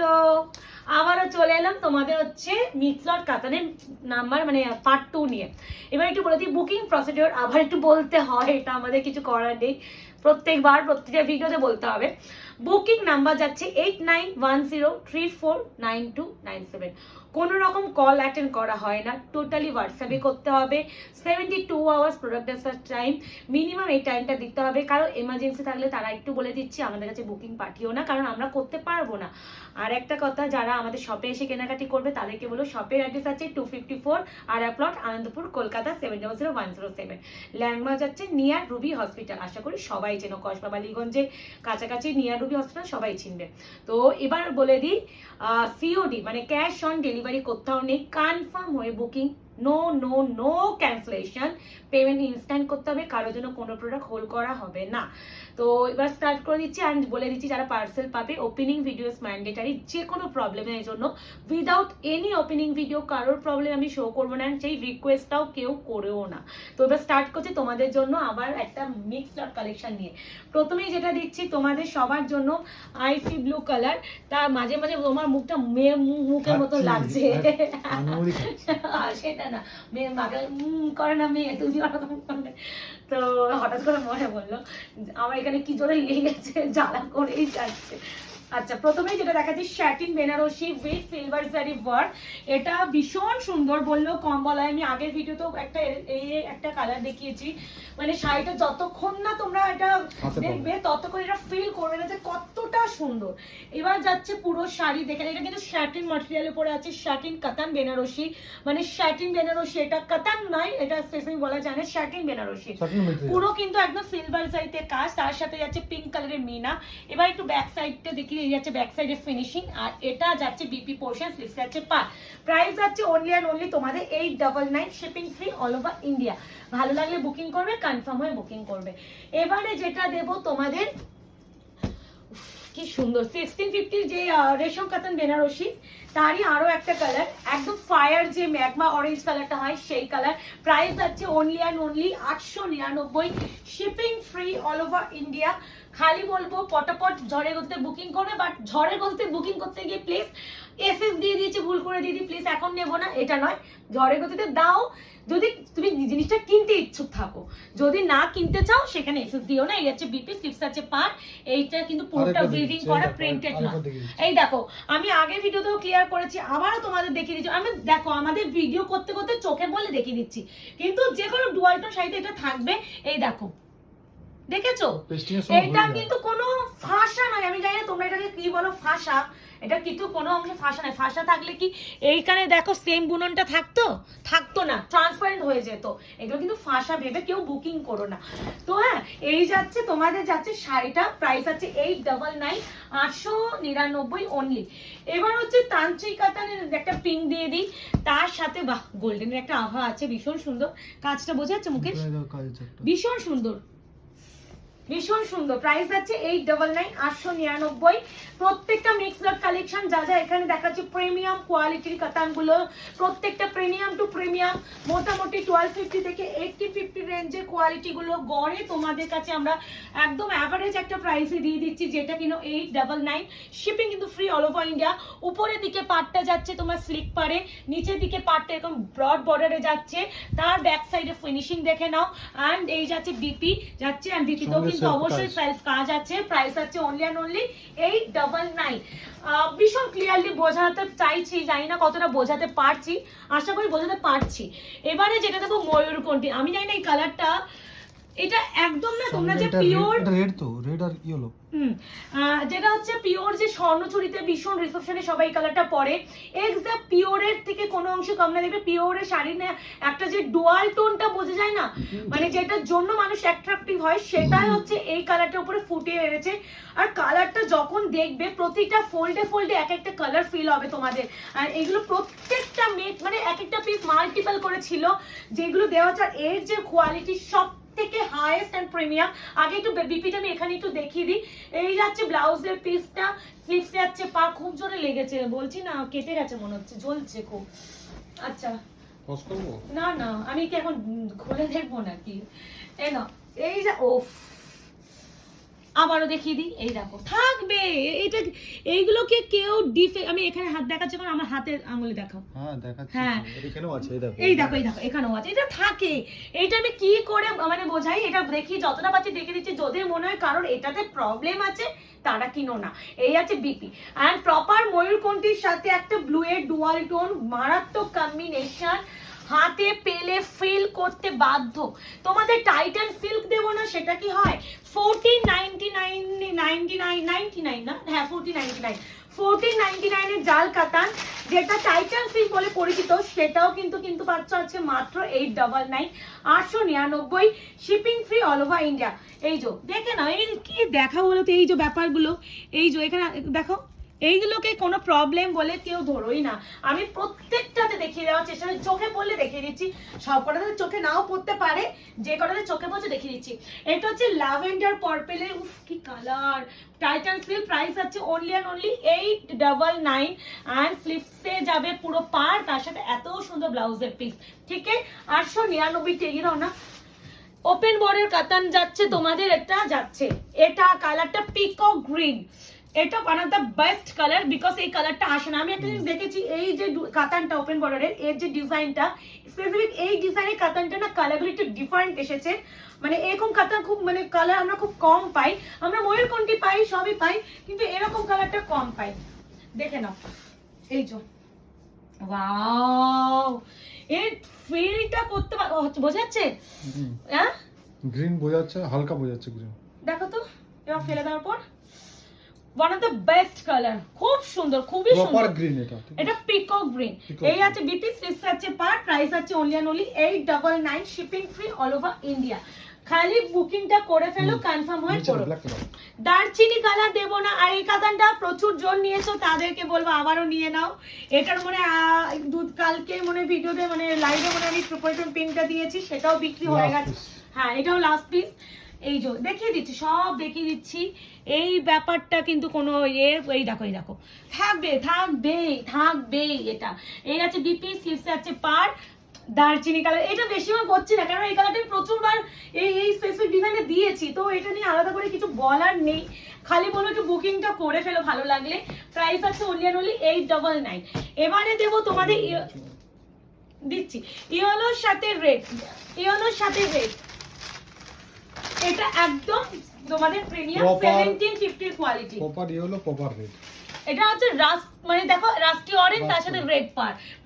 Hello, আবারও চলে এলাম তোমাদের হচ্ছে মিক্সড কাতানের নাম্বার মানে পার্ট 2 নিয়ে। এবার একটু বলে দিই বুকিং প্রসিডিওর, আবার একটু বলতে হয়, এটা আমাদের কিছু করার নেই, প্রত্যেকবার প্রত্যেকটা ভিডিওতে বলতে হবে। বুকিং নাম্বার যাচ্ছে 8910349297। কোনো রকম কল অ্যাটেন্ড করা হয় না, টোটালি হোয়াটসঅ্যাপে করতে হবে। 72 আওয়ার্স প্রোডাক্ট আসার টাইম, মিনিমাম এই টাইমটা দিতে হবে। কারণ এমার্জেন্সি থাকলে তারা একটু বলে দিচ্ছি আমাদের কাছে বুকিং পাঠিও না, কারণ আমরা করতে পারবো না। আর একটা কথা, যারা আমাদের শপে এসে কেনাকাটি করবে তাদেরকে বলো, শপের অ্যাড্রেস আছে 254 আরা প্লট, আনন্দপুর, কলকাতা 700107। ল্যান্ডমার্ক যাচ্ছে নিয়ার রুবি হসপিটাল। আশা করি সবাই চেনো, কসবা বালিগঞ্জে কাছাকাছি নিয়ার রুবি হসপিটাল সবাই চিনবে। তো এবার বলে দিই, সিওডি মানে ক্যাশ অন ডেলিভারি কোথাও নেই, কনফার্ম হয়ে booking, no no no cancellation, payment instant করতে হবে, কারোর জন্য কোনো প্রোডাক্ট হোল্ড করা হবে না। তো এবার স্টার্ট করে দিচ্ছি অ্যান্ড বলে দিচ্ছি যারা পার্সেল পাবে ওপেনিং ভিডিওস ম্যান্ডেটারি, যে কোনো প্রবলেমের জন্য। উইদাউট এনি ওপেনিং ভিডিও কারোর প্রবলেম আমি শো করবো না, সেই রিকোয়েস্টটাও কেউ করেও না। তো এবার স্টার্ট করছি তোমাদের জন্য আবার একটা মিক্সড কালেকশন নিয়ে। প্রথমেই যেটা দিচ্ছি তোমাদের সবার জন্য আইসি ব্লু কালার, তার মাঝে মাঝে তোমার মুখটা মেয়ে মুখের মতো লাগছে, সেটা না, মেয়ে মাকে করে না মেয়ে, তুমি ওরকম করলে। তো হঠাৎ করে মনে বললো, আমার এখানে কি জোরে লেগে গেছে, জ্বালা করেই যাচ্ছে। আচ্ছা, প্রথমেই যেটা দেখাচ্ছি শ্যাটিন বেনারসি উইথ সিলভার জারি ওয়ার্ক। এটা ভীষণ সুন্দর, বললেও কম বলা হয়। আমি আগের ভিডিওতেও একটা কালার দেখিয়েছি, মানে শাড়িটা যতক্ষণ না তোমরা এটা দেখবে ততক্ষণ এটা ফিল করবে না যে কতটা সুন্দর। এবার যাচ্ছে পুরো শাড়ি দেখে, এটা কিন্তু শ্যাটিন ম্যাটেরিয়ালের উপরে আছে, শ্যাটিন কাতান বেনারসি, মানে শ্যাটিন বেনারসি, এটা কাতান নয়, এটা স্পেসিফিক বলা যায় না, শ্যাটিন বেনারসি পুরো কিন্তু একদম সিলভার জারিতে কাজ, তার সাথে যাচ্ছে পিঙ্ক কালারের মিনা। এবার একটু ব্যাক সাইডটা দেখি, এই যাচ্ছে ব্যাক সাইডের ফিনিশিং, আর এটা যাচ্ছে বিপি পোর্শন, স্লিভস যাচ্ছে পার। প্রাইস যাচ্ছে অনলি অ্যান্ড অনলি তোমাদের 899, shipping free all over India. ভালো লাগলে বুকিং করবে, কনফার্ম হয়ে বুকিং করবে। এবারে যেটা দেব তোমাদের, কি সুন্দর 1650 যে রেশম কাতান বেনারসি, তারই আরো একটা কালার, একদম ফায়ার যে ম্যাগমা অরেঞ্জ কালারটা হয় সেই কালার। প্রাইস যাচ্ছে only and only 899, shipping free all over India. খালি বলবো পটাপট ঝড়ে গতিতে বুকিং করবে, বাট ঝড়ে গতিতে বুকিং করতে গিয়ে প্লিজ এসএস দিয়ে দিয়েছি, ভুল করে দিদি, প্লিজ এখন নেবো না, এটা নয়, ঝড়ে গতিতে দাও যদি তুমি জিনিসটা কিনতে ইচ্ছুক থাকো। যদি না কিনতে চাও সেখানে এসএস দিও না। এই হচ্ছে বিপি, স্লিভস আছে পার, এইটা কিন্তু পুরোটা উইভিং করা, প্রিন্টেড নয়। এই দেখো, আমি আগের ভিডিওতেও ক্লিয়ার করেছি, আবারও তোমাদের দেখিয়ে দিচ্ছি। আমি দেখো আমাদের ভিডিও করতে করতে চোখে বলে দেখিয়ে দিচ্ছি, কিন্তু যে কোনো ডুয়াল টোন শাড়িতে এটা থাকবে। এই দেখো, দেখেছো, এটা কিন্তু কোনো ফাঁসা নয়। আমি জানি না তোমরা এটাকে কি বলো, ফাঁসা, এটা কিন্তু কোনো অংশে ফাঁসা নয়। ফাঁসা থাকলে কি এইখানে দেখো সেম বুননটা থাকতো না, ট্রান্সপারেন্ট হয়ে যেত। এগুলো কিন্তু ফাঁসা ভেবে কেউ বুকিং করো না। তো হ্যাঁ, এই যাচ্ছে তোমাদের যাচ্ছে শাড়িটা, প্রাইস আছে 899, 899 অনলি। এবার হচ্ছে তান্ত্রিক কাতানের একটা পিঙ্ক দিয়ে দিই, তার সাথে বাহ গোল্ডেনের একটা আভা আছে, ভীষণ সুন্দর। কাজটা বোঝা যাচ্ছে মুকেশ, ভীষণ সুন্দর, ভীষণ সুন্দর। প্রাইস আছে 899, 899। প্রত্যেকটা মিক্স লট কালেকশন যা যা এখানে দেখাচ্ছি প্রিমিয়াম কোয়ালিটির কাতানগুলো, প্রত্যেকটা প্রিমিয়াম টু প্রিমিয়াম, মোটামুটি 1250 থেকে 1850 রেঞ্জের কোয়ালিটিগুলো গড়ে তোমাদের কাছে আমরা একদম অ্যাভারেজ একটা প্রাইসে দিয়ে দিচ্ছি, যেটা কিনো 899, শিপিং কিন্তু ফ্রি অল ওভার ইন্ডিয়া। উপরের দিকে পার্টটা যাচ্ছে তোমার স্লিক পারে, নিচের দিকে পার্টটা এরকম ব্রড বর্ডারে যাচ্ছে, তার ব্যাক সাইডে ফিনিশিং দেখে নাও। অ্যান্ড এই যাচ্ছে বিপি যাচ্ছে, অ্যান্ড বিপিতেও কিন্তু অবশ্যই সেলফ কাজ আছে। প্রাইস আছে অনলি অ্যান্ড অনলি 899। ভীষণ ক্লিয়ারলি বোঝাতে চাইছি, জানি না কতটা বোঝাতে পারছি, আশা করি বোঝাতে পারছি। এবারে যেটা দেখো ময়ূরকণ্ঠী, আমি জানি না এই কালারটা, এটা একদম না তোমরা যে পিওর রেড, তো রেড আর ইয়েলো, যেটা হচ্ছে পিওর যে স্বর্ণচুরিতে ভীষণ রিসেপশনে সবাই কালারটা পরে, এক্সাক্ট পিওরের থেকে কোনো অংশ কম না। দেখবে পিওরের শাড়ি না একটা যে ডুয়াল টোনটা বোঝা যায় না, মানে যেটার জন্য মানুষ অ্যাট্রাকটিভ হয়, সেটাই হচ্ছে এই কালারটার উপরে ফুটিয়ে এনেছে। আর কালারটা যখন দেখবে প্রতিটা ফোল্ডে ফোল্ডে এক একটা কালার ফিল হবে তোমাদের। আর এগুলো প্রত্যেকটা মানে এক একটা পিস মাল্টিপল করে ছিল যেগুলো দেওয়া হচ্ছে। আর এর যে কোয়ালিটি সব থেকে হাইয়েস্ট এন্ড প্রিমিয়াম। আগে একটু বিপিটা আমি এখানে একটু দেখিয়ে দিই। এই যাচ্ছে ব্লাউজের পিসটা, স্লিভস যাচ্ছে পা, খুব জোরে লেগেছে, বলছি না কেটে গেছে মনে হচ্ছে, জ্বলছে খুব। আচ্ছা না না, আমি কি এখন খুলে দেখবো নাকি? এই না, এই যা ওফ, আবারও দেখিয়ে দিই, এই দেখো থাকবে এটা। এইগুলোকে কেউ আমি এখানে হাত দেখাচ্ছি, কারণ আমার হাতের আঙুলে দেখাও। হ্যাঁ দেখাচ্ছি, হ্যাঁ এখানেও আছে, এই দেখো এই দেখো এই দেখো এখানেও আছে, এটা থাকে। এটা আমি কি করে মানে বোঝাই, এটা দেখি যতটা পাচ্ছি দেখে দিচ্ছি। যদি মনে হয় কারোর এটাতে প্রবলেম আছে তারা কিনো না। এই আছে বিপি অ্যান্ড প্রপার ময়ূরকণ্ঠীর সাথে একটা ব্লু এর ডুয়াল টোন, মারাত্মক কম্বিনেশন। হাতে পেলে ফিল করতে বাধ্য। তোমাদের টাইটান সিল্ক দেবো না, সেটা কি হয় 1499 না, হ্যাঁ 1499 এর জাল কাতান, যেটা টাইটান সিল্ক বলে পরিচিত, সেটাও কিন্তু পাচ্ছ আছে মাত্র 899, 899, shipping free all over India. এই যে দেখে না, এই কি দেখা বলো তো, এই যে ব্যাপারগুলো, এই যে এখানে দেখো, এইগুলোকে কোনো প্রবলেম বলে কেউ ধরোই না। আমি প্রত্যেকটাতে দেখিয়ে দেওয়ার চেষ্টা করি, চোখে পড়লে দেখিয়ে দিচ্ছি। সব কটাতে চোখে নাও পড়তে পারে, যে কটাতে চোখে পড়ছে দেখিয়ে দিচ্ছি। এটা হচ্ছে ল্যাভেন্ডার পার্পেলের, উফ কি কালার। টাইটান সিল্ক, প্রাইস আছে অনলি অ্যান্ড অনলি 899 অ্যান্ড স্লিপসে যাবে পুরো পার, তার সাথে এত সুন্দর ব্লাউজের পিস। ঠিক আছে, 899 টেগে দাও না। ওপেন বর্ডার কাতান যাচ্ছে তোমাদের, এটা যাচ্ছে, এটা কালারটা পিকক গ্রিন। এটা one of the best colour, because এই কালারটা আসে না। আমি একটা জিনিস দেখেছি, এই যে কাতানটা ওপেন বর্ডারের, এর যে ডিজাইনটা স্পেসিফিক, এই ডিজাইনের কাতানটা না কালারগুলো একটু ডিফারেন্ট এসেছে। মানে এরকম কাতান খুব, মানে কালার আমরা খুব কম পাই। আমরা ময়ূরকণ্ঠী পাই, সবই পাই, কিন্তু এরকম কালারটা কম পাই। দেখে নাও, এই যে ওয়াও, এর ফিলটা করতে বোঝা যাচ্ছে, হ্যাঁ গ্রিন বোঝাচ্ছে, হালকা বোঝাচ্ছে গ্রিন। দেখো তো, এবার ফেলে দেওয়ার পর one of the best colour, খুব সুন্দর, খুবই সুন্দর। প্রপার গ্রিন এটা পিকক গ্রিন। এই আছে বিপি, স্লিপস আছে পার, প্রাইস আছে only and only 899, shipping free all over India. খালি বুকিংটা করে ফেলো, কনফার্ম হয়ে পড়ো। দারচিনি কালার দেবো না। আর এই কাতানটা প্রচুর জন নিয়েছো, তাদেরকে বলবো আবারও নিয়ে নাও। এটার মনে কালকে মনে ভিডিওতে মানে লাইভে মনে আমি প্রপোজিশন পিনটা দিয়েছি, সেটাও বিক্রি হয়ে গেছে। হ্যাঁ এটাও লাস্ট পিস। এই যে দেখিয়ে দিচ্ছি, সব দেখিয়ে দিচ্ছি। এই ব্যাপারটা কিন্তু কোনো এই দেখো, এই দেখো থাকবে থাকবে থাকবে। এটা এই আছে বিপি, স্লিভসে আছে পার, দারচিনি কালার। এটা বেশি আমি করছি না, কারণ এই কালারটা প্রচুরবার এই স্পেসিফিক ডিজাইনে দিয়েছি, তো এটা নিয়ে আলাদা করে কিছু বলার নেই। খালি বলো একটু বুকিংটা করে ফেলো ভালো লাগলে। প্রাইস আছে অনলি অ্যান্ড অনলি 899। এবারে দেবো তোমাদের দিচ্ছি ইয়েলোর সাথে রেড, ইয়েলোর সাথে রেড। এটা একদম তোমাদের premium 1750 quality, proper yellow, proper red. এটা হচ্ছে রাস্ট, মানে দেখো রাস্টি অরেঞ্জ, তার সাথে রেড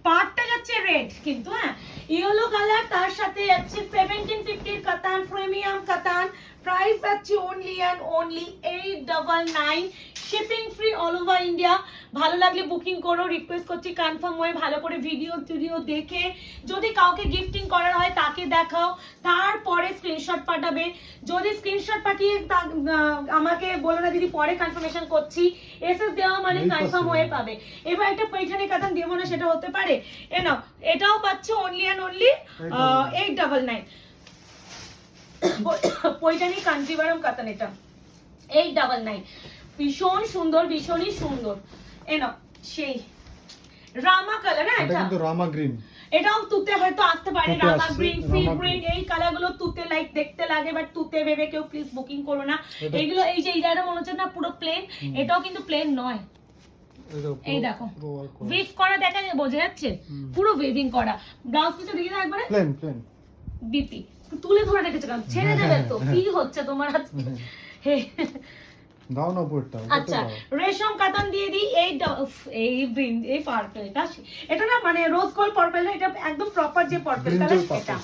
পারটা যাচ্ছে রেড, কিন্তু হ্যাঁ ইয়েলো কালার, তার সাথে যাচ্ছে 1750 কাতান, প্রিমিয়াম কাতান। প্রাইস যাচ্ছে only and only 899, shipping free all over India. ভালো লাগলে বুকিং করো, রিকোয়েস্ট করছি কনফার্ম হয়ে ভালো করে ভিডিও দেখে, যদি কাউকে গিফটিং করার হয় তাকে দেখাও, তারপরে স্ক্রিনশট পাঠাবে। যদি স্ক্রিনশট পাঠিয়ে আমাকে বলো না দিদি পরে কনফার্মেশন করছি, এসএস দেওয়া মানে কনফার্ম হয়ে পাবে। এবার একটা পৈঠানি কাতান দেবো না, সেটা হতে পারে। নাও এটাও পাচ্ছে only and only 899। Paithani Kanjivaram কাতান, এটা 899, ভীষণ সুন্দর, ভীষণই সুন্দর। নাও সেই রামা কালার, হ্যাঁ এটা কিন্তু রামা গ্রিন, এটাও তুতে হয়তো আসতে পারে। রামা গ্রিন, সি গ্রিন, এই কালারগুলো তুতে লাইক দেখতে লাগে, বাট তুতে ভেবে কেউ প্লিজ বুকিং করো না। এইগুলো এই যে এইটা মনে হচ্ছে না পুরো প্লেন, এটাও কিন্তু প্লেন নয়। এই দেখো উইভ করা, দেখা যায়, বোঝা যাচ্ছে পুরো ওয়েভিং করা। ব্লাউজ পিসটা দেখি না একবারে, প্লেন প্লেন। বিপি তুলে ধরে রেখেছে, কারণ ছেড়ে দেবে তো, কি হচ্ছে তোমার আজকে। দাও না উপরটা। আচ্ছা রেশম কাতান দিয়ে দিই। এই গ্রিন, এই পার্পলটা, এটা না মানে রোজ গোল্ড পার্পল, এটা একদম প্রপার যে পার্পল কালার, এটা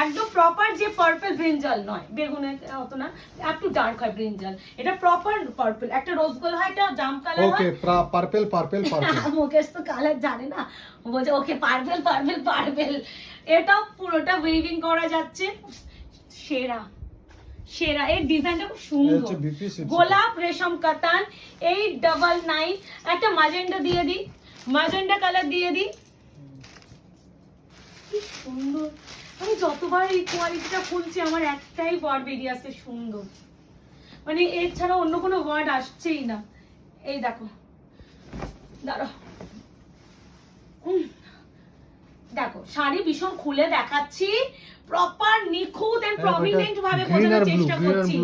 একদম প্রপার যে পার্পল, ব্রিঞ্জাল নয়, বেগুনের অত না, একটু ডার্ক হয় ব্রিঞ্জাল। এটা প্রপার পার্পল, একটা রোজ গোল্ড হয়, এটা জাম কালার হয়। ওকে পার্পল পার্পল পার্পল। মুকেশ তো কালার জানে না, বলছে ওকে পার্পল পার্পল পার্পল। এটা পুরোটা ওয়েভিং করা যাচ্ছে, সেরা সেরা। এর ডিজাইনটা খুব সুন্দর, গোলাপ রেশম কাতান, 899। একটা ম্যাজেন্ডা দিয়ে দিই, ম্যাজেন্ডা কালার দিয়ে দিই, কি সুন্দর। আমি যতবার এই কোয়ালিটিটা খুলছি আমার একটাই ওয়ার্ড বেরিয়ে আসছে, সুন্দর। মানে এর ছাড়া অন্য কোনো ওয়ার্ড আসছেই না। এই দেখো, দাঁড়াও, দেখো শাড়ি ভীষণ খুলে দেখাচ্ছি, প্রপার নিখুঁত এন্ড প্রমিনেন্ট ভাবে বোঝানোর চেষ্টা করছি।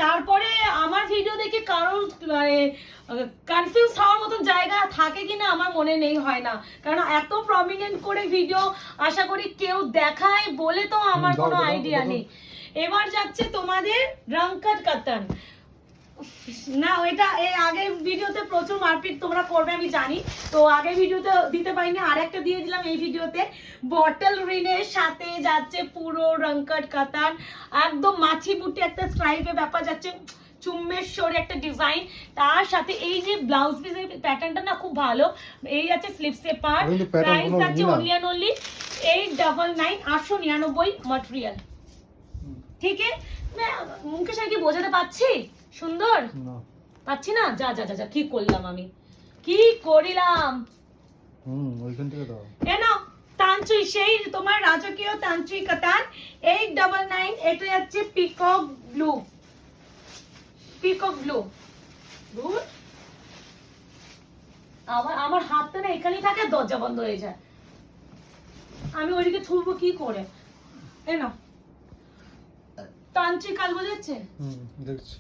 তারপরে আমার ভিডিও দেখে কারোর কনফিউজ হওয়ার মতন জায়গা থাকে কিনা আমার মনে নেই, হয় না, কারণ এত প্রমিনেন্ট করে ভিডিও আশা করি কেউ দেখায় বলে তো আমার কোনো আইডিয়া নেই। এবার যাচ্ছে তোমাদের রংকাট কাতান। না এটা এই আগের ভিডিওতে প্রচুর মারপিট তোমরা করবে আমি জানি, তো আগের ভিডিওতে দিতে পারিনি, আর একটা দিয়ে দিলাম এই ভিডিওতে। বটল গ্রিনের সাথে যাচ্ছে পুরো রংকাট কাতান, একদম মাছি বুটি একটা স্ট্রাইপের ব্যাপার যাচ্ছে, চুম্বেশ্বরী একটা ডিজাইন, তার সাথে এই যে ব্লাউজ পিসের প্যাটার্নটা না খুব ভালো। এই আছে স্লিভসে পার্ট, প্রাইস আছে অনলি এন্ড অনলি 899, 899 ম্যাটেরিয়াল। ঠিক আছে, মুকেশ কি বোঝাতে পাচ্ছি? সুন্দর পাচ্ছি না? যা যা যা যা, কি করলাম আমি, কি করিলাম। ওইখান থেকে দাও এনো তান্ত্রিক, সেই তোমার রাজকীয় তান্ত্রিক কাতান 899। এটা হচ্ছে peacock blue, peacock blue. Good. আমার হাতটা না এখানেই থাকে, দরজা বন্ধ হয়ে যায়, আমি ওইদিকে থুবো কি করে। এনো তান্ত্রিক কাজ বোঝাচ্ছে, দেখছি,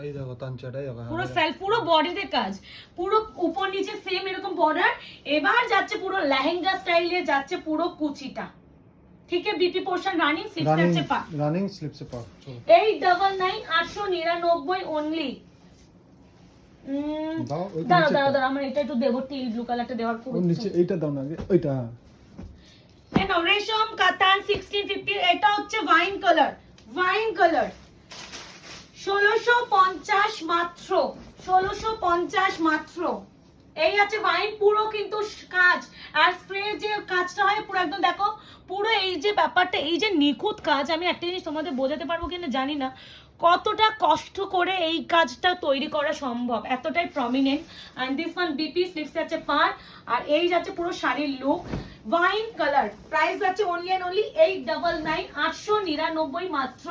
এই দেখো তানচাটাই দেখো, পুরো সেলফ, পুরো বডিতে কাজ, পুরো উপর নিচে সেম এরকম বর্ডার। এবার যাচ্ছে পুরো লেহেঙ্গা স্টাইলে যাচ্ছে পুরো কুচিটা। ঠিক আছে, বিপি পোর্শন রানিং স্লিপস আছে পা, রানিং স্লিপসে পা। 899, 899 অনলি। দাঁড়াও দাঁড়াও দাঁড়াও, আমার এটা একটু দেবো, টিল ব্লু কালারটা দেওয়ার খুব নিচে এইটা দাও না, ওইটা এনো রেশম কাতান 1650। এটা হচ্ছে ওয়াইন কালার, ওয়াইন কালার 1650 মাত্র, 1650 মাত্র। এই আছে ওয়াইন, পুরো কিন্তু কাজ, আর স্প্রে যে কাজটা হয় পুরো একদম দেখো, পুরো এই যে ব্যাপারটা, এই যে নিখুঁত কাজ, আমি একটা জিনিস তোমাদের বোঝাতে পারবো কিনা জানি না, কতটা কষ্ট করে এই কাজটা তৈরি করা সম্ভব, এতটাই prominent. And this one BP sleeves আছে পার, আর এই যাচ্ছে পুরো শাড়ির লুক, ওয়াইন কালার। প্রাইস আছে অনলি এন্ড অনলি 899, 899 মাত্র।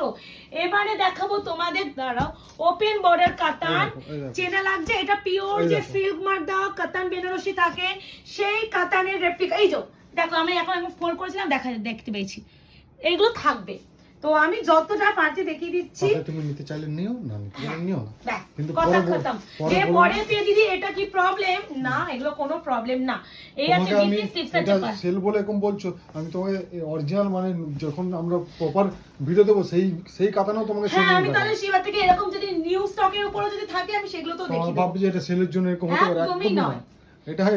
এবারে দেখাবো তোমাদের, দ্বারা ওপেন বর্ডার কাতান, চেনা লাগছে, এটা পিওর যে সিল্ক মার্ক দেওয়া কাতান বেনারসি থাকে, সেই কাতানের রেপ্লিকা। এই যে দেখো, আমি এখন ফোন করেছিলাম, দেখতে পেয়েছি, এইগুলো থাকবে। তো আমি যতটা পারছি দেখিয়ে দিচ্ছি, তুমি নিতে চাইলে নিও, না নিতে চাইলে নিও না, কিন্তু কথা খতম। যে পরে পেয়ে দিদি এটা কি প্রবলেম? না, এগুলো কোনো প্রবলেম না। এই আছে বিপি স্লিপস আছে পার। সেল বলে এরকম বলছো, আমি তোমাকে অরিজিনাল মানে যখন আমরা প্রপার ভিডিও দেবো সেই কাতানও তোমাকে সেল। হ্যাঁ, আমি তাহলে সেবার থেকে এরকম যদি নিউ স্টকের উপরে যদি থাকে আমি সেগুলো তো দেখিয়ে দেব। ভাবছি যে এটা সেলের জন্য এরকম হতে পারে, একদমই নয়,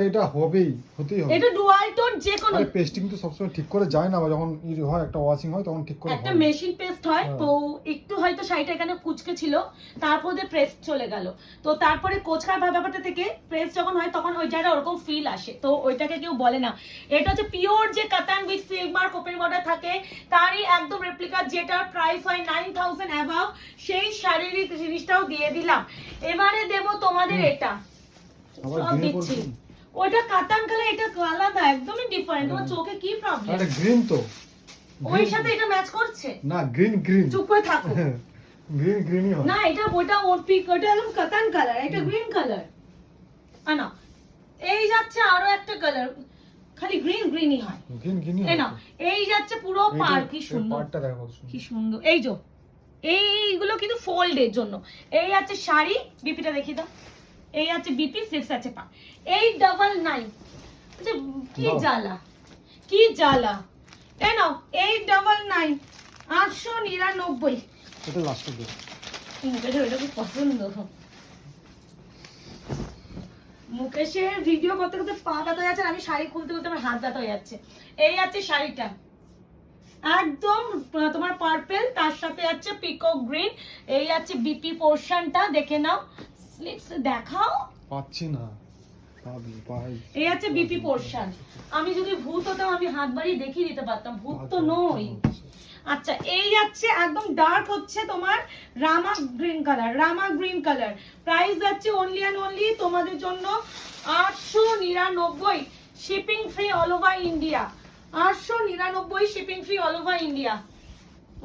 এটা হবেই, হতেই হবে। এটা ডুয়াল টোন, যে কোনো পেস্টিং তো সবসময় ঠিক করে যায় না, বা যখন ইউজ হয় একটা ওয়াশিং হয় তখন ঠিক করে একটা মেশিন পেস্ট হয়, তো একটু হয়তো শাড়িটা এখানে কুচকে ছিল, তারপর দিয়ে প্রেস চলে গেল, তো তারপরে কোচকার ব্যাপারটা থেকে প্রেস যখন হয় তখন ওই জায়গাটা ওরকম ফিল আসে, তো ওইটাকে কেউ বলে না। এটা হচ্ছে পিওর যে কাতান with silk mark open border থাকে, তারই একদম রেপ্লিকা, যেটার প্রাইস হয় 9000 অ্যাবাভ, সেই শাড়ির জিনিসটাও দিয়ে দিলাম। এবারে দেব তোমাদের এটা, সব দিচ্ছি। ওটা কাতান কালার, এটা আলাদা, একদমই ডিফারেন্ট। তোমার চোখে কি প্রবলেম? এটা গ্রিন তো, ওই সাথে এটা ম্যাচ করছে না, গ্রিন। চুপ করে থাকো, গ্রিনই হয় না, এটা ওটা ওর পিক, ওটা একদম কাতান কালার, এটা গ্রিন কালার। আনা এই যাচ্ছে আরো একটা কালার, খালি গ্রিনই হয়, গ্রিনই হয়। না এই যাচ্ছে পুরো পার, কি সুন্দর, পাড়টা দেখো কি সুন্দর। এই যে এইগুলো কিন্তু ফোল্ডের জন্য। এই আছে শাড়ি, বিপিটা দেখিয়ে দাও, এই আছে বিপি স্লিভস আছে পা, 899। আচ্ছা কি জ্বালা, কি জ্বালা, এই নাও 899, 899। এটা লাস্টে দেব, মুকেশের এটা খুব পছন্দ, মুকেশের ভিডিও করতে করতে পা ব্যথা হয়ে যাচ্ছে, আমি শাড়ি খুলতে খুলতে আমার হাত ব্যথা হয়ে যাচ্ছে। এই আছে শাড়িটা, একদম তোমার পার্পল, তার সাথে আছে পিকক গ্রিন। এই আছে বিপি পোরশনটা, দেখে নাও, স্লিভস দেখাও, পাচ্ছি না, এই আছে বিপি পোরশন। আমি যদি ভূত হতাম আমি হাত বাড়িয়ে দেখিয়ে দিতে পারতাম, ভূত তো নই। আচ্ছা, এই যাচ্ছে একদম ডার্ক, হচ্ছে তোমার রামা গ্রিন কালার। প্রাইস যাচ্ছে অনলি এন্ড অনলি তোমাদের জন্য 899, shipping free all over India, 899 shipping free all over India.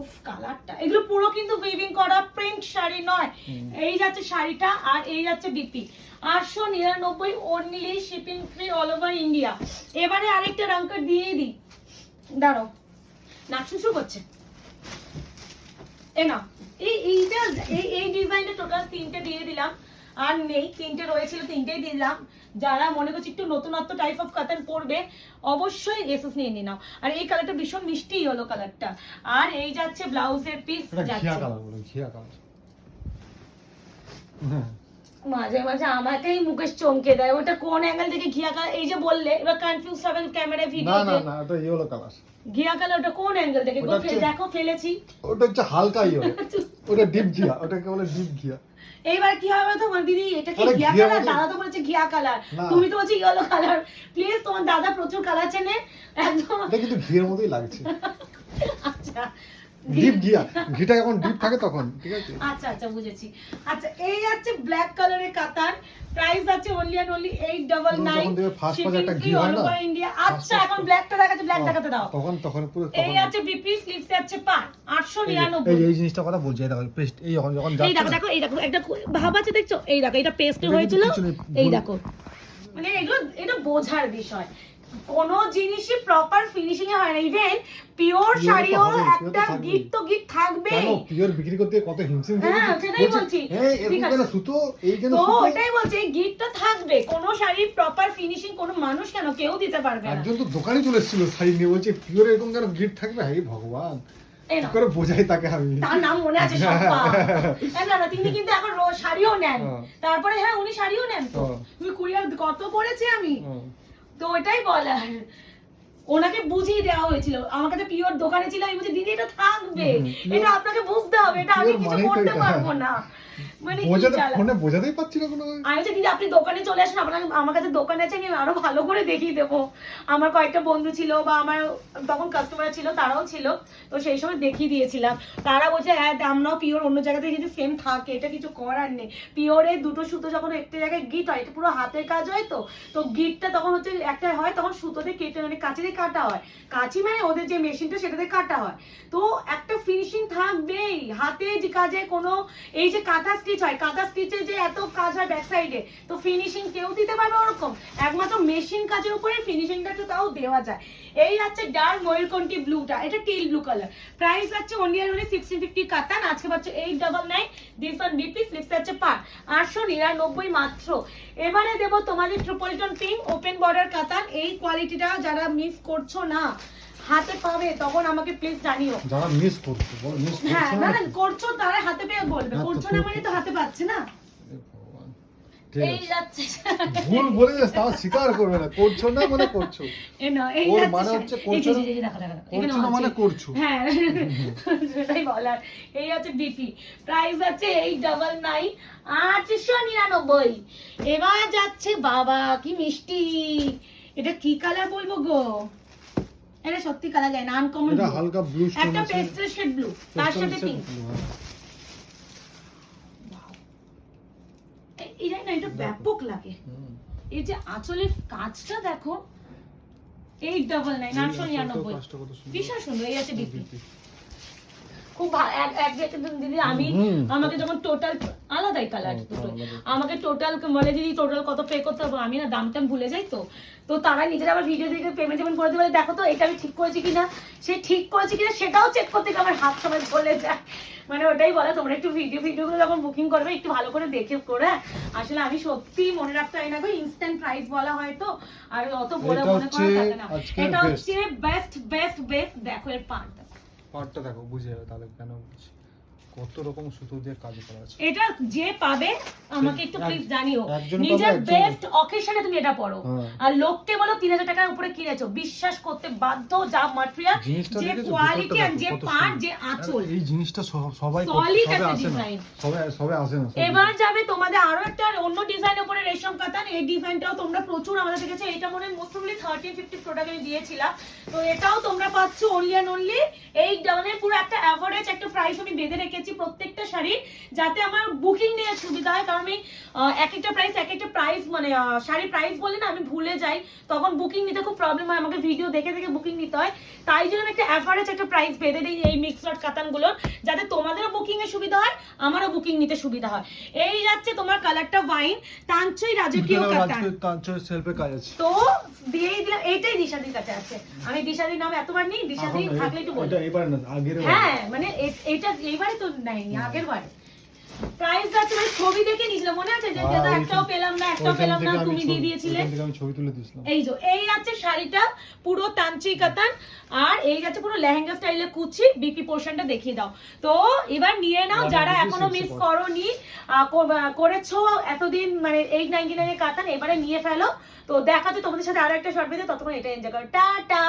উফ কালারটা, এগুলো পুরো কিন্তু উইভিং করা প্রিন্ট শাড়ি নয়। এই যাচ্ছে শাড়িটা আর এই যাচ্ছে BP 899 only, shipping free all over India. এবারে আরেকটা রঙকার দিয়ে দিই, দাঁড়াও নাক শুরু করছে। এ না এইটা এই ডিজাইনটা টোটাল 3টে দিয়ে দিলাম, আর নেই 3টে রয়েছিল 3টেই দিলাম। যারা মনে করছে একটু নতুনত্ব টাইপ অফ কাতান পরবে অবশ্যই এসএস নিয়ে নাও। আর এই কালারটা ভীষণ মিষ্টি ইয়েলো কালারটা। আর এই যাচ্ছে ব্লাউজের পিস যাচ্ছে ঘিয়া কালার বলে, ঘিয়া কালার। মাঝে মাঝে আমাকেই মুকেশ চমকে দেয়, ওটা কোন অ্যাঙ্গেল থেকে ঘিয়া কালার, এই যে বললে এবার কনফিউজ হবে ক্যামেরা না ভিডিওতে। না না, এটা ইয়েলো কালার। ঘিয়া কালারটা কোন অ্যাঙ্গেল থেকে গো? দেখো ফেলেছি, ওটা হচ্ছে হালকা ইয়েলো, ওটা ডিপ ঘিয়া, ওটাকে বলে ডিপ ঘিয়া। এইবার কি হবে তো মানে দিদি, এটা কি আরে ঘিয়া ঘিয়া কালার? মানে- দাদা তো বলেছে ঘিয়া কালার, না। তুমি তো বলছো ইয়েলো কালার। প্লিজ, তোমার দাদা প্রচুর কালার চেনে একদম। এটা কিন্তু ঘিয়ের মতোই লাগছে। আচ্ছা ডিপ ঘিয়া, ঘিটা যখন ডিপ থাকে তখন, ঠিক আছে? আচ্ছা আচ্ছা বুঝেছি। আচ্ছা এই আছে ব্ল্যাক কালারের কাতান, প্রাইস আছে অনলি এন্ড অনলি 899। যখন দেখবে ফার্স্ট ফার্স্ট একটা ঘি হয় না, ইন্ডিয়া। আচ্ছা এখন ব্ল্যাকটা দেখাতে, ব্ল্যাক দেখাতে দাও। তখন পুরো এই আছে বিপি, স্লিভসে আছে পাট 899। এই জিনিসটা কথা বলছি, এই দেখো পেস্ট, এই যখন যখন এই যাচ্ছে দেখো না, দেখো, এই দেখো একটা ভাব আছে দেখছো, এই দেখো এটা পেস্ট এটা হয়েছিল, কিন্তু কিছু নেই, এই ভুল। দেখো মানে এগুলো এটা বোঝার বিষয়। কোন জিনিসই প্রপার ফিনিশিং এ হয় না। ইভেন পিওর Pure তো শাড়িও হবেই, pure তো একটা থাকবেই। গিট তো গিট থাকবে। কেন পিওর বিক্রি করতে কত হিমশিম খেয়েছি। হ্যাঁ, সেটাই বলছি। এই ঠিক এরকম আছে। কেন সুতো, এই কেন তো সুতো? এটাই বলছি, এই গিটটা থাকবে। কোন শাড়ির প্রপার ফিনিশিং কোন মানুষ কেন কেউ দিতে পারবে না। একজন তো দোকানে চলে এসেছিল শাড়ি নিয়ে, বলছে পিওর এরকম কেন গিফট থাকবে। হে ভগবান, এই কি নাও। করে বোঝাই তাকে আমি। তার নাম মনে আছে সম্পা। না না, তিনি কিন্তু এখন শাড়িও নেন। হ্যাঁ। তারপরে হ্যাঁ উনি শাড়িও নেন তো। হ্যাঁ। তুমি কুরিয়ার কত পড়েছি আমি। হুম। তো ওটাই বলার, ওনাকে বুঝিয়ে দেওয়া হয়েছিল। আমার কাছে পিওর দোকানে ছিল, আমি বলছি দিদি এটা থাকবে, pure- এটা আপনাকে বুঝতে হবে, এটা আমি pure কিছু মানেই তো করতে এটা। পারবো না। মানে কি বোঝাতে চালা। ফোনে বোঝাতেই পারছি না কোনো। আমি বলছি দিদি আপনি দোকানে চলে আসুন, আপনার আমার কাছে দোকানে আছে, আমি আরো ভালো করে দেখিয়ে দেবো। আমার কয়েকটা বন্ধু ছিল বা আমার তখন কাস্টমার ছিল, তারাও ছিল, তো সেই সময় দেখিয়ে দিয়েছিলাম। তারা বলছে হ্যাঁ আমরাও পিওর অন্য জায়গাতে যদি সেম থাকে এটা কিছু করার নেই। পিওরে দুটো সুতো যখন একটা জায়গায় গিট হয়, এটা পুরো হাতের কাজ হয়, তো গিটটা তখন হচ্ছে একটা হয়, তখন সুতোতে কেটে মানে কাঁচি দিয়ে কাটা হয়। কাঁচি মানে ওদের যে মেশিনটা সেটাতে কাটা হয়। তো একটা ফিনিশিং থাকবেই হাতে, যে কাজে কোনো এই যে কাঁথা স্টিচ হয়, কাঁথা স্টিচে যে এত কাজ হয় ব্যাক সাইডে, তো ফিনিশিং কেউ দিতে পারবে ওরকম? একমাত্র মেশিন কাজের উপরে ফিনিশিংটা একটু তাও দেওয়া যায়। এই আছে ডার্ক ময়ূরকণ্ঠী ব্লুটা, এটা টিল ব্লু কালার, প্রাইস আছে অনলি আর অনলি 1650 কাতান। আজকে পাচ্ছে 899। দিস ওয়ান বিপি, স্লিভস আছে পার 899 মাত্র। এবারে দেবো তোমাদের ট্রিপলটন পিঙ্ক ওপেন বর্ডার কাতান। এই কোয়ালিটিটা যারা মিস করছো না, হাতে পাবে তখন আমাকে প্লিজ জানিও। যারা মিস করছে, বল মিস হ্যাঁ করছে না না। না করছো, তারা হাতে পেয়ে বলবে, হ্যাঁ, তো করছো না মানে তো হাতে পাচ্ছে না। হে ভগবান, ঠিক এই আছে। যাচ্ছে ভুল বলে যাস, তাও স্বীকার করবে না, করছো না মানে করছো। এই না, এই ওর যাচ্ছে মানে হচ্ছে করছো না, দেখো দেখো দেখো, করছো এখানেও না মানে আছে। করছো। হ্যাঁ সেটাই বলার। এই আছে বিপি, প্রাইস আছে 899 899। এবার যাচ্ছে বাবা কি মিষ্টি, এটা কি কালার বলবো গো, এটা সত্যি কালার যায় না, আনকমন। এটা হালকা ব্লু স্টোন একটা আছে, পেস্টেল শেড ব্লু, তার সাথে পিঙ্ক। এই না, এটা ব্যাপক লাগে। এই যে আঁচলের কাজটা দেখো, 899 899, ভীষণ সুন্দর। এই আছে বিপি, খুব দিদি আমি আমাকে যখন টোটাল আলাদাই কালার দুটো, আমাকে টোটাল বলে দিদি টোটাল কত পে করতে হবে, আমি না দাম টাম ভুলে যাই। তো তারা নিজেরা আবার ভিডিও দেখে পেমেন্ট করে দেবে, দেখো তো এটা আমি ঠিক করেছি কিনা, সে ঠিক করেছি কিনা সেটাও চেক করতে গিয়ে আমার হাত সময় চলে যায়। মানে ওটাই বলে তোমরা একটু ভিডিওগুলো যখন বুকিং করবে একটু ভালো করে দেখে করে। আসলে আমি সত্যি মনে রাখতে হয় না গো, ইনস্ট্যান্ট প্রাইস বলা হয় তো, আর অত বলে মনে করা থাকে না। এটা হচ্ছে বেস্ট বেস্ট বেস্ট। দেখো এর পার্টটা, পার্টটা দেখো, বুঝে যাবে তাহলে কেন বলছি, কত রকম সুতো দিয়ে কাজ করা আছে। এটা যে পাবে আমাকে একটু প্লিজ জানিও, একজন নিজের পাবে, একজন বেস্ট অকেশনে তুমি এটা পরো। হ্যাঁ। আর লোককে বলো 3000 টাকার উপরে কিনেছো, বিশ্বাস করতে বাধ্য। যা ম্যাটেরিয়াল, জিনিসটা যে দেখেছো, কোয়ালিটি আর ভিতরটা যে দেখো, কত পার্ট, সুন্দর। যে আঁচল, এই জিনিসটা সবাই Solid সবে একটা আসে না, design। সবে আসে না। এবার যাবে তোমাদের আরো একটা অন্য ডিজাইনের উপরে রেশম কাতান। এই ডিজাইনটাও তোমরা প্রচুর আমাদের দেখেছো, এটা মনে হয় মোস্ট প্রবাবলি 1350 প্রোডাক্ট আমি দিয়েছিলাম। তো এটাও তোমরা পাচ্ছ অনলি অ্যান্ড অনলি এই মানে পুরো একটা অ্যাভারেজ একটা প্রাইস আমি বেঁধে রেখেছি প্রত্যেকটা শাড়ি, যাতে আমার বুকিং নেওয়ার সুবিধা হয়। কারণ আমি এক একটা প্রাইস মানে শাড়ি প্রাইস বলে না আমি ভুলে যাই, তখন বুকিং নিতে খুব প্রবলেম হয়, আমাকে ভিডিও দেখে দেখে বুকিং নিতে হয়। তাই জন্য আমি একটা অ্যাভারেজ একটা প্রাইস বেঁধে দিই এই মিক্স লট কাতানগুলোর, যাতে তোমাদেরও বুকিং এর সুবিধা হয়, আমারও বুকিং নিতে সুবিধা হয়। এই যাচ্ছে তোমার কালারটা ওয়াইন, তাঞ্চই রাজকীয় কাতান, তাঞ্চয় সেলফে কাজ আছে। তো দিয়েই দিলাম। এইটাই দিশাদির কাছে আছে, আমি দিশাদির নাম এতবার নিই, দিশাদি থাকলে একটু বলতে। এটা এবারে না আগের হ্যাঁ মানে এটা এইবারে তো নেয়নি, আগের বারে প্রাইস যাচ্ছে মানে ছবি দেখে নিয়েছিলাম, মনে আছে যে দাদা একটাও পেলাম না, তুমি দিয়ে দিয়েছিলে, আমি ছবি তুলে দিয়েছিলাম। এই যে এই যাচ্ছে শাড়িটা পুরো তাঞ্চি কাতান, আর এই যাচ্ছে পুরো লেহেঙ্গা স্টাইলে কুচি, বিপি পোর্শনটা দেখিয়ে দাও। তো এবার নিয়ে নাও যারা এখনো মিস করোনি, করেছো এতদিন মানে 899 এর কাতান, এবারে নিয়ে ফেলো। তো দেখাচ্ছি তোমাদের সাথে আরো একটা শর্ট ভিডিও, ততক্ষণ এটা এনজয় করো, টাটা।